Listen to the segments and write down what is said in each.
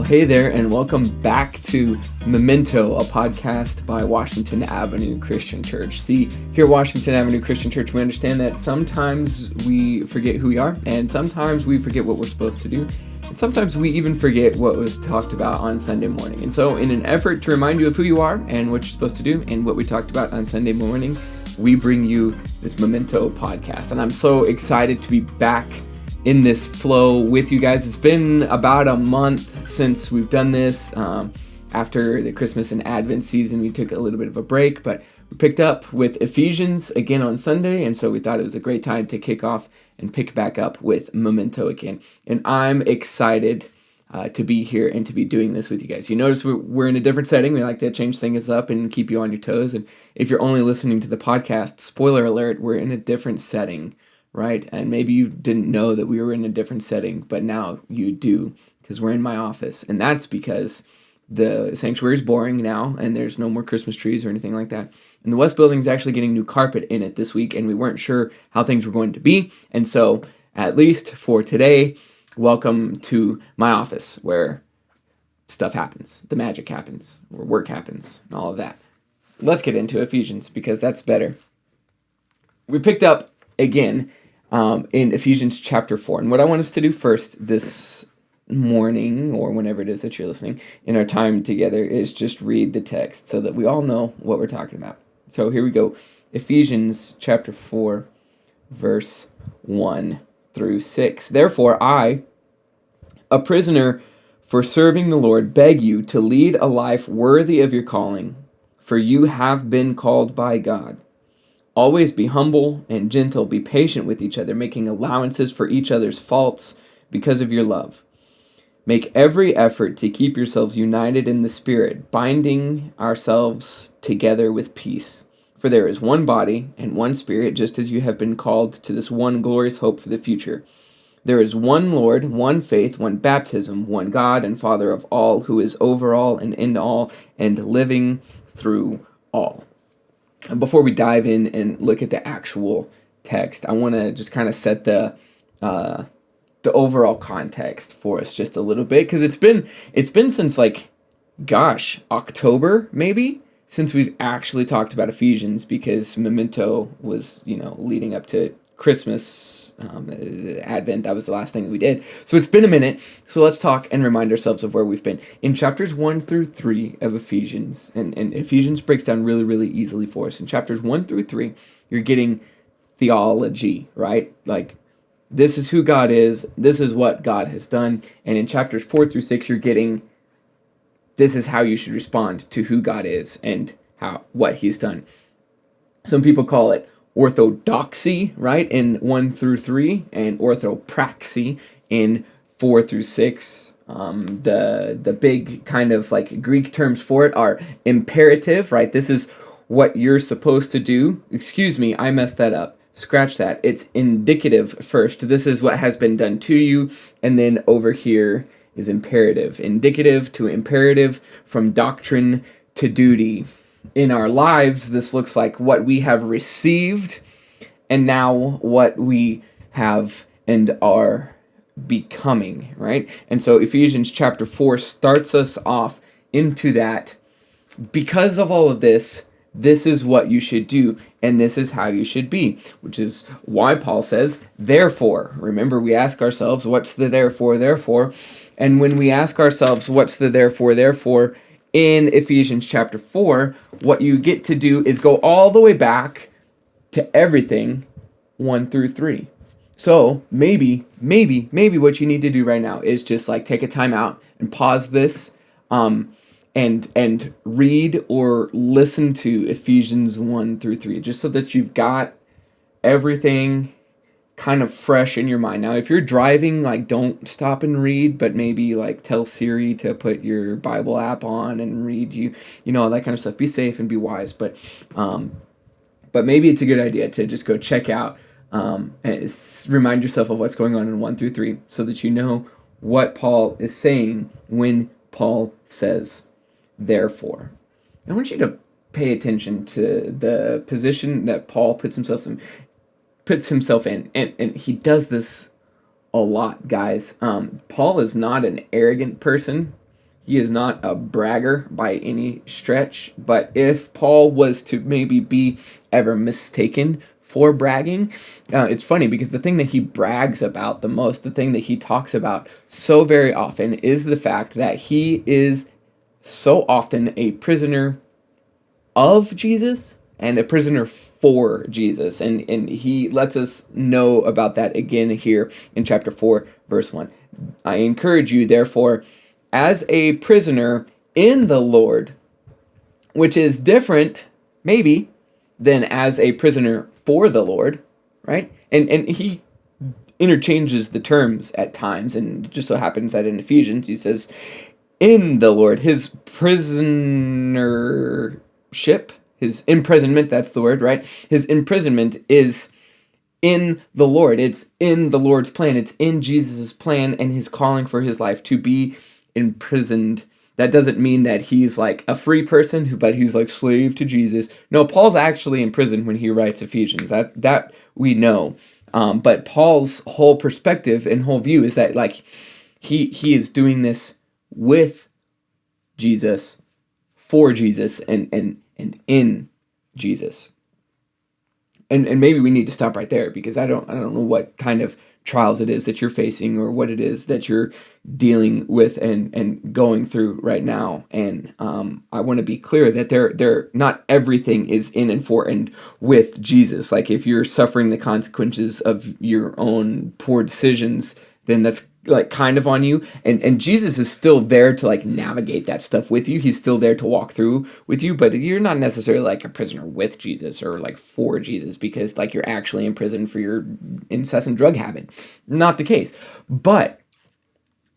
Well, hey there, and welcome back to Memento, a podcast by Washington Avenue Christian Church. See, here at Washington Avenue Christian Church, we understand that sometimes we forget who we are, and sometimes we forget what we're supposed to do, and sometimes we even forget what was talked about on Sunday morning. And so, in an effort to remind you of who you are and what you're supposed to do and what we talked about on Sunday morning, we bring you this Memento podcast. And I'm so excited to be back in this flow with you guys. It's been about a month since we've done this. After the Christmas and Advent season, we took a little bit of a break, but we picked up with Ephesians again on Sunday, and so we thought it was a great time to kick off and pick back up with Memento again. And I'm excited to be here and to be doing this with you guys. You notice we're in a different setting. We like to change things up and keep you on your toes. And if you're only listening to the podcast, spoiler alert, we're in a different setting, right? And maybe you didn't know that we were in a different setting, but now you do, because we're in my office. And that's because the sanctuary is boring now, and there's no more Christmas trees or anything like that. And the West Building is actually getting new carpet in it this week, and we weren't sure how things were going to be. And so, at least for today, welcome to my office, where stuff happens, the magic happens, where work happens, and all of that. Let's get into Ephesians, because that's better. We picked up again in Ephesians chapter 4. And what I want us to do first this morning, or whenever it is that you're listening, in our time together, is just read the text so that we all know what we're talking about. So here we go. Ephesians chapter 4, verse 1 through 6. Therefore, I, a prisoner for serving the Lord, beg you to lead a life worthy of your calling, for you have been called by God. Always be humble and gentle, be patient with each other, making allowances for each other's faults because of your love. Make every effort to keep yourselves united in the Spirit, binding ourselves together with peace. For there is one body and one Spirit, just as you have been called to this one glorious hope for the future. There is one Lord, one faith, one baptism, one God and Father of all, who is over all and in all and living through all. Before we dive in and look at the actual text, I want to just kind of set the overall context for us just a little bit, because it's been since October maybe since we've actually talked about Ephesians, because Memento was leading up to Christmas, Advent. That was the last thing we did. So it's been a minute. So let's talk and remind ourselves of where we've been. In chapters 1 through 3 of Ephesians, and Ephesians breaks down really, really easily for us. In chapters 1 through 3, you're getting theology, right? Like, this is who God is. This is what God has done. And in chapters 4 through 6, you're getting, this is how you should respond to who God is and what he's done. Some people call it orthodoxy, right, in 1 through 3, and orthopraxy in 4 through 6. The big kind of Greek terms for it are imperative, right? This is what you're supposed to do. Excuse me, I messed that up. Scratch that. It's indicative first. This is what has been done to you, and then over here is imperative. Indicative to imperative, from doctrine to duty. In our lives, this looks like what we have received, and now what we have and are becoming, right? And so Ephesians chapter 4 starts us off into that. Because of all of this, this is what you should do, and this is how you should be, which is why Paul says, therefore. Remember, we ask ourselves, what's the therefore? And when we ask ourselves, what's the therefore, in Ephesians chapter 4, what you get to do is go all the way back to everything 1 through 3. So maybe what you need to do right now is just take a time out and pause this and read or listen to Ephesians 1 through 3, just so that you've got everything kind of fresh in your mind. Now, if you're driving, don't stop and read, but maybe tell Siri to put your Bible app on and read all that kind of stuff. Be safe and be wise, but maybe it's a good idea to just go check out and remind yourself of what's going on in 1 through 3, so that you know what Paul is saying when Paul says therefore. I want you to pay attention to the position that Paul puts himself in, and he does this a lot, guys. Paul is not an arrogant person. He is not a bragger by any stretch, but if Paul was to maybe be ever mistaken for bragging, it's funny because the thing that he brags about the most, the thing that he talks about so very often, is the fact that he is so often a prisoner of Jesus and a prisoner for Jesus. And he lets us know about that again here in chapter 4, verse 1. I encourage you, therefore, as a prisoner in the Lord, which is different, maybe, than as a prisoner for the Lord, right? And he interchanges the terms at times, and it just so happens that in Ephesians he says, in the Lord, his prisonership, his imprisonment, that's the word, right? His imprisonment is in the Lord. It's in the Lord's plan. It's in Jesus' plan and his calling for his life to be imprisoned. That doesn't mean that he's like a free person, but he's like slave to Jesus. No, Paul's actually in prison when he writes Ephesians. That we know. But Paul's whole perspective and whole view is that like he is doing this with Jesus, for Jesus, and in Jesus. And maybe we need to stop right there, because I don't know what kind of trials it is that you're facing, or what it is that you're dealing with and going through right now. And I want to be clear that they're not everything is in and for and with Jesus. Like if you're suffering the consequences of your own poor decisions, then that's like kind of on you. And Jesus is still there to like navigate that stuff with you. He's still there to walk through with you, but you're not necessarily like a prisoner with Jesus or like for Jesus, because like you're actually in prison for your incessant drug habit. Not the case. But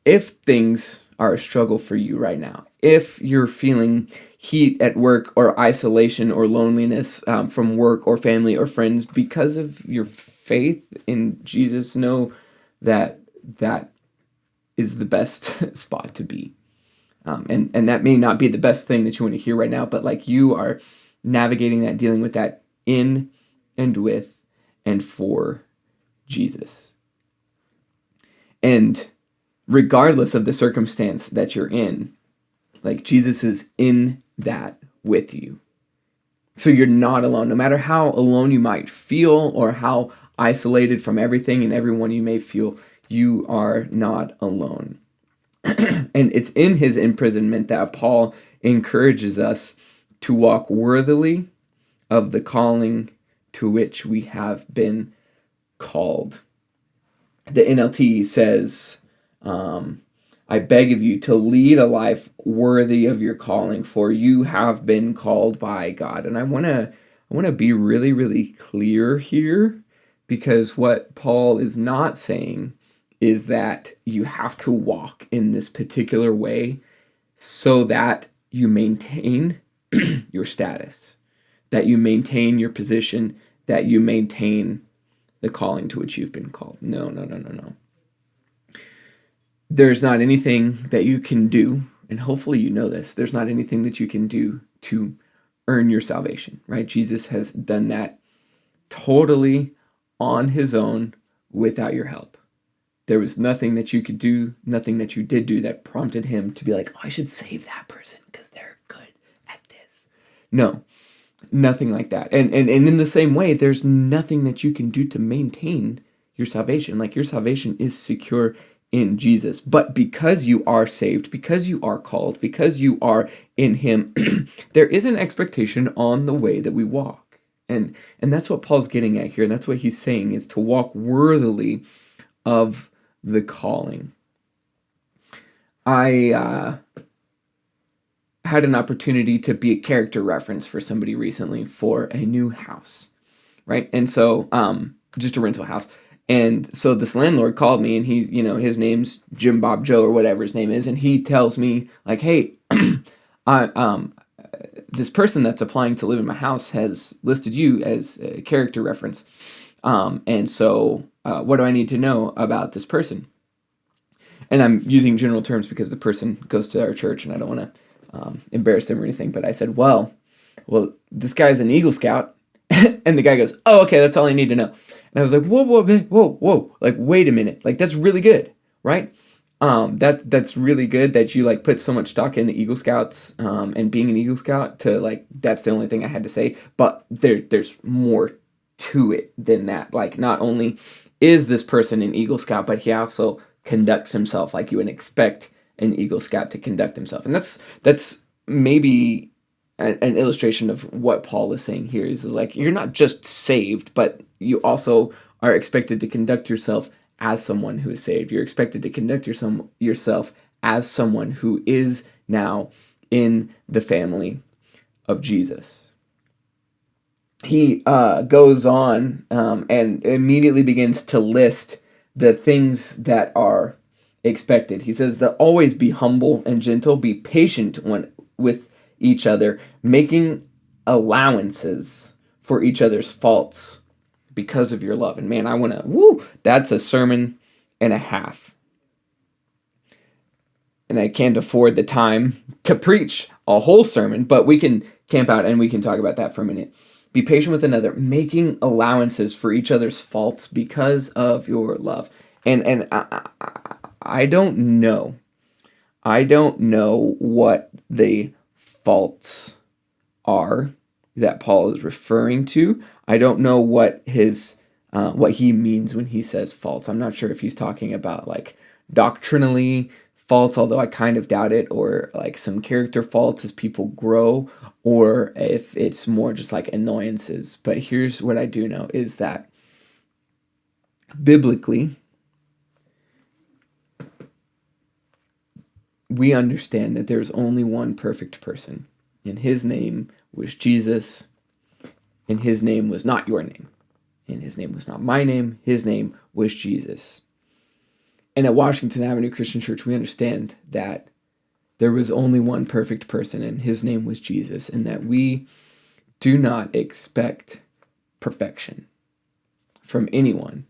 if things are a struggle for you right now, if you're feeling heat at work or isolation or loneliness from work or family or friends because of your faith in Jesus, know that is the best spot to be. And that may not be the best thing that you want to hear right now, but like you are navigating that, dealing with that in and with and for Jesus. And regardless of the circumstance that you're in, like Jesus is in that with you. So you're not alone. No matter how alone you might feel or how isolated from everything and everyone you may feel, you are not alone. And it's in his imprisonment that Paul encourages us to walk worthily of the calling to which we have been called. The NLT says, I beg of you to lead a life worthy of your calling, for you have been called by God. And I want to be really, really clear here, because what Paul is not saying is that you have to walk in this particular way so that you maintain your status, that you maintain your position, that you maintain the calling to which you've been called. No. There's not anything that you can do, and hopefully you know this, there's not anything that you can do to earn your salvation, right? Jesus has done that totally on his own without your help. There was nothing that you could do, nothing that you did do that prompted him to be like, oh, I should save that person because they're good at this. No, nothing like that. And in the same way, there's nothing that you can do to maintain your salvation. Like your salvation is secure in Jesus. But because you are saved, because you are called, because you are in him, there is an expectation on the way that we walk. And that's what Paul's getting at here. And that's what he's saying, is to walk worthily of the calling. I had an opportunity to be a character reference for somebody recently for a new house, right? And so, just a rental house. And so this landlord called me, and he, his name's Jim Bob Joe or whatever his name is. And he tells me like, hey, this person that's applying to live in my house has listed you as a character reference. And so what do I need to know about this person? And I'm using general terms because the person goes to our church and I don't want to embarrass them or anything. But I said, well, this guy's an Eagle Scout. And the guy goes, oh, okay, that's all I need to know. And I was like, whoa. Like, wait a minute. Like, that's really good, right? that's really good that you like put so much stock in the Eagle Scouts, and being an Eagle Scout to like, that's the only thing I had to say. But there's more to it than that. Like, not only is this person an Eagle Scout, but he also conducts himself like you would expect an Eagle Scout to conduct himself. And that's maybe an illustration of what Paul is saying here is like, you're not just saved, but you also are expected to conduct yourself as someone who is saved. You're expected to conduct yourself as someone who is now in the family of Jesus. He goes on and immediately begins to list the things that are expected. He says that always be humble and gentle, be patient with each other, making allowances for each other's faults because of your love. And man, that's a sermon and a half. And I can't afford the time to preach a whole sermon, but we can camp out and we can talk about that for a minute. Be patient with another, making allowances for each other's faults because of your love. And I don't know. I don't know what the faults are that Paul is referring to. I don't know what he means when he says faults. I'm not sure if he's talking about like doctrinally faults, although I kind of doubt it, or like some character faults as people grow, or if it's more just like annoyances. But here's what I do know is that biblically, we understand that there's only one perfect person, and his name was Jesus, and his name was not your name, and his name was not my name, his name was Jesus. And at Washington Avenue Christian Church, we understand that there was only one perfect person, and his name was Jesus, and that we do not expect perfection from anyone.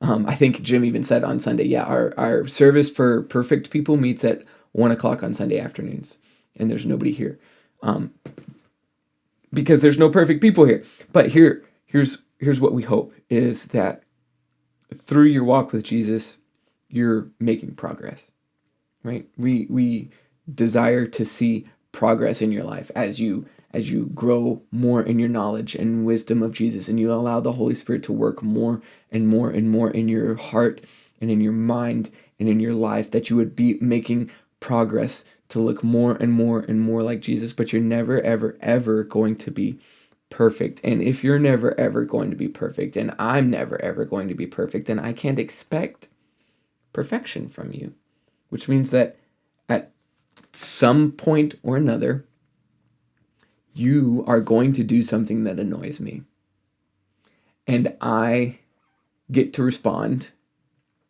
I think Jim even said on Sunday, our service for perfect people meets at 1 o'clock on Sunday afternoons, and there's nobody here. Because there's no perfect people here. But here's what we hope, is that through your walk with Jesus, you're making progress, right? We desire to see progress in your life as you grow more in your knowledge and wisdom of Jesus, and you allow the Holy Spirit to work more and more and more in your heart and in your mind and in your life, that you would be making progress to look more and more and more like Jesus. But you're never, ever, ever going to be perfect. And if you're never, ever going to be perfect, and I'm never, ever going to be perfect, then I can't expect perfection from you, which means that at some point or another, you are going to do something that annoys me. And I get to respond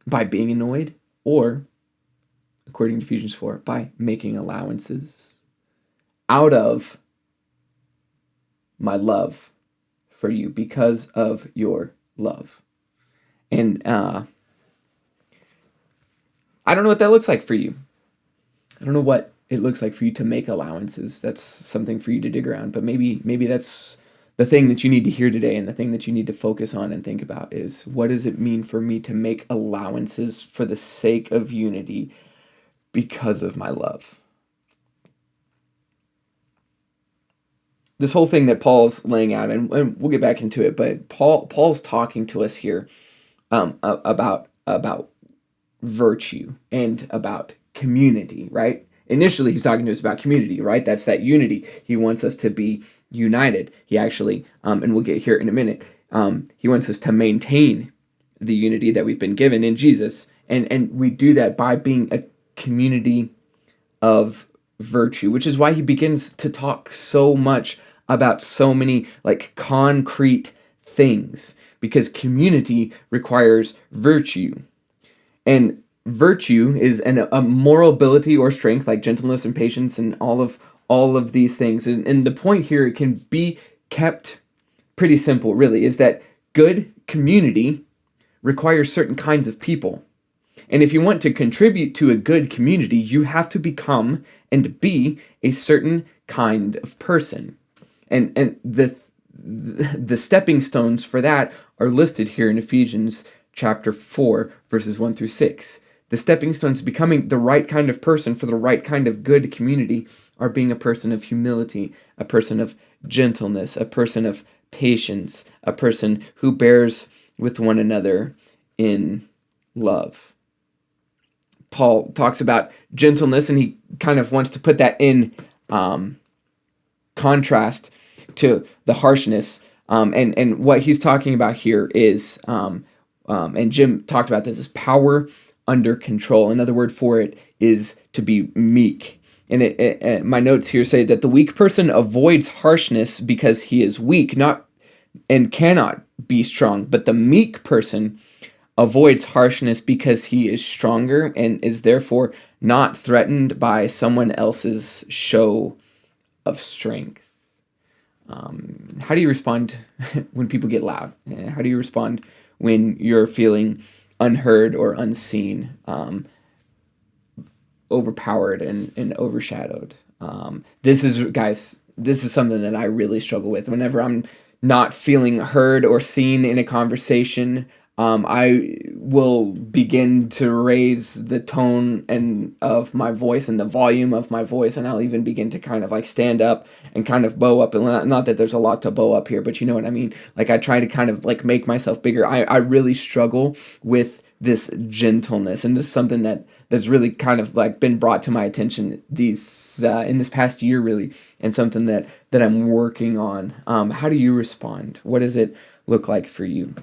by being annoyed, or, according to Ephesians 4, by making allowances out of my love for you because of your love. And I don't know what that looks like for you. I don't know what it looks like for you to make allowances. That's something for you to dig around. But maybe that's the thing that you need to hear today, and the thing that you need to focus on and think about is, what does it mean for me to make allowances for the sake of unity because of my love? This whole thing that Paul's laying out, and we'll get back into it, but Paul's talking to us here about virtue and about community, right? Initially, he's talking to us about community, right? That's that unity. He wants us to be united. He actually, and we'll get here in a minute, he wants us to maintain the unity that we've been given in Jesus. And we do that by being a community of virtue, which is why he begins to talk so much about so many like concrete things, because community requires virtue. And virtue is a moral ability or strength, like gentleness and patience and all of these things. And the point here, it can be kept pretty simple, really, is that good community requires certain kinds of people. And if you want to contribute to a good community, you have to become and be a certain kind of person. And the stepping stones for that are listed here in Ephesians chapter 4, verses 1 through 6. The stepping stones to becoming the right kind of person for the right kind of good community are being a person of humility, a person of gentleness, a person of patience, a person who bears with one another in love. Paul talks about gentleness, and he kind of wants to put that in contrast to the harshness. And what he's talking about here is, and Jim talked about this, is power under control. Another word for it is to be meek. And my notes here say that the weak person avoids harshness because he is weak, not and cannot be strong. But the meek person avoids harshness because he is stronger and is therefore not threatened by someone else's show of strength. How do you respond when people get loud? How do you respond when you're feeling unheard or unseen, overpowered and overshadowed? This is something that I really struggle with. Whenever I'm not feeling heard or seen in a conversation, I will begin to raise the tone of my voice and the volume of my voice, and I'll even begin to kind of like stand up and kind of bow up. And not that there's a lot to bow up here, but you know what I mean? Like I try to kind of like make myself bigger. I really struggle with this gentleness, and this is something that's really kind of like been brought to my attention in this past year, really, and something that I'm working on. How do you respond? What does it look like for you?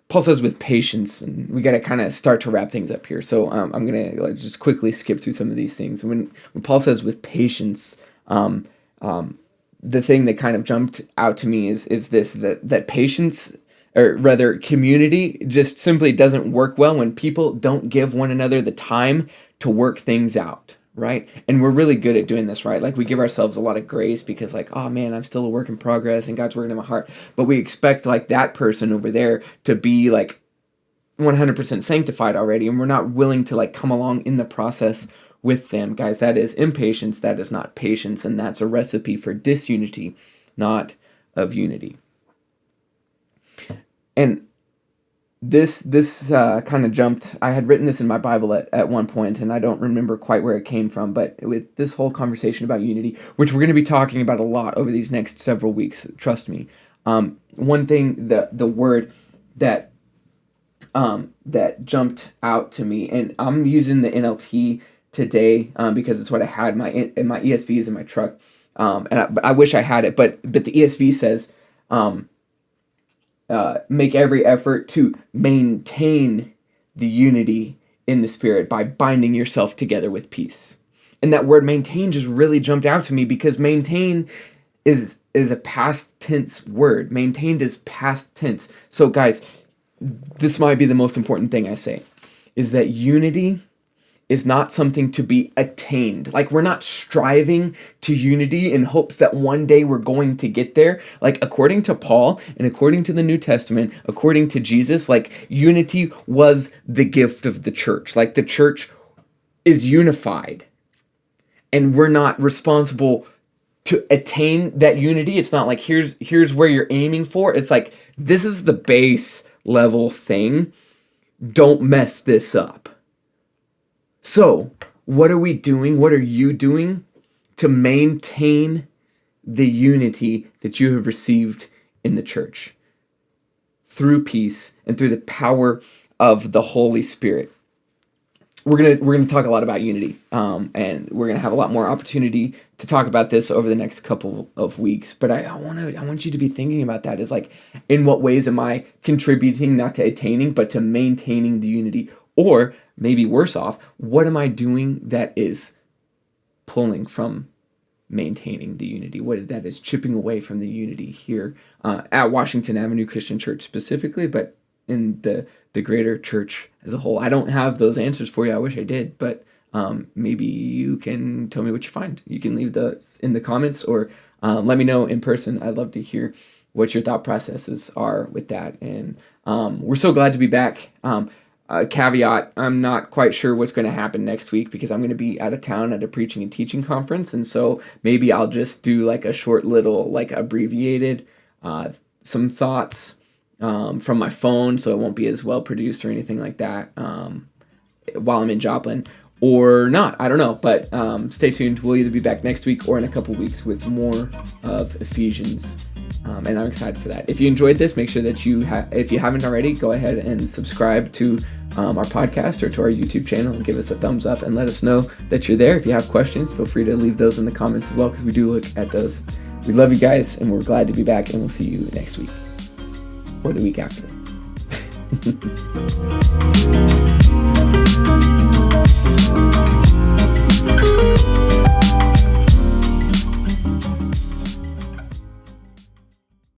Paul says with patience, and we got to kind of start to wrap things up here. So I'm going to just quickly skip through some of these things. When Paul says with patience, the thing that kind of jumped out to me is this, that patience, or rather community, just simply doesn't work well when people don't give one another the time to work things out, right? And we're really good at doing this, right? Like we give ourselves a lot of grace because like, oh man, I'm still a work in progress and God's working in my heart. But we expect like that person over there to be like 100% sanctified already, and we're not willing to like come along in the process with them. Guys, that is impatience, that is not patience, and that's a recipe for disunity, not of unity. And this kind of jumped. I had written this in my Bible at one point, and I don't remember quite where it came from, but with this whole conversation about unity, which we're going to be talking about a lot over these next several weeks, trust me. One thing, the word that jumped out to me, and I'm using the NLT today because it's what I had. My ESV is in my truck, and I wish I had it, but the ESV says, make every effort to maintain the unity in the Spirit by binding yourself together with peace. And that word maintain just really jumped out to me because maintain is a past tense word. Maintained is past tense. So guys, this might be the most important thing I say, is that unity is not something to be attained. Like we're not striving to unity in hopes that one day we're going to get there. Like according to Paul and according to the New Testament, according to Jesus, like unity was the gift of the church. Like the church is unified, and we're not responsible to attain that unity. It's not like here's where you're aiming for. It's like this is the base level thing. Don't mess this up. So, what are we doing? What are you doing to maintain the unity that you have received in the church through peace and through the power of the Holy Spirit? We're gonna talk a lot about unity, and we're gonna have a lot more opportunity to talk about this over the next couple of weeks. But I want you to be thinking about that. Is like, in what ways am I contributing, not to attaining, but to maintaining the unity? Or maybe worse off, what am I doing that is pulling from maintaining the unity? What that is chipping away from the unity here at Washington Avenue Christian Church specifically, but in the greater church as a whole. I don't have those answers for you. I wish I did, but maybe you can tell me what you find. You can leave those in the comments, or let me know in person. I'd love to hear what your thought processes are with that. And we're so glad to be back. Caveat, I'm not quite sure what's going to happen next week because I'm going to be out of town at a preaching and teaching conference. And so maybe I'll just do like a short little, like abbreviated, some thoughts from my phone, so it won't be as well produced or anything like that while I'm in Joplin. Or not, I don't know, but stay tuned. We'll either be back next week or in a couple weeks with more of Ephesians, and I'm excited for that. If you enjoyed this, make sure that if you haven't already, go ahead and subscribe to our podcast or to our YouTube channel and give us a thumbs up and let us know that you're there. If you have questions, feel free to leave those in the comments as well, because we do look at those. We love you guys, and we're glad to be back, and we'll see you next week or the week after.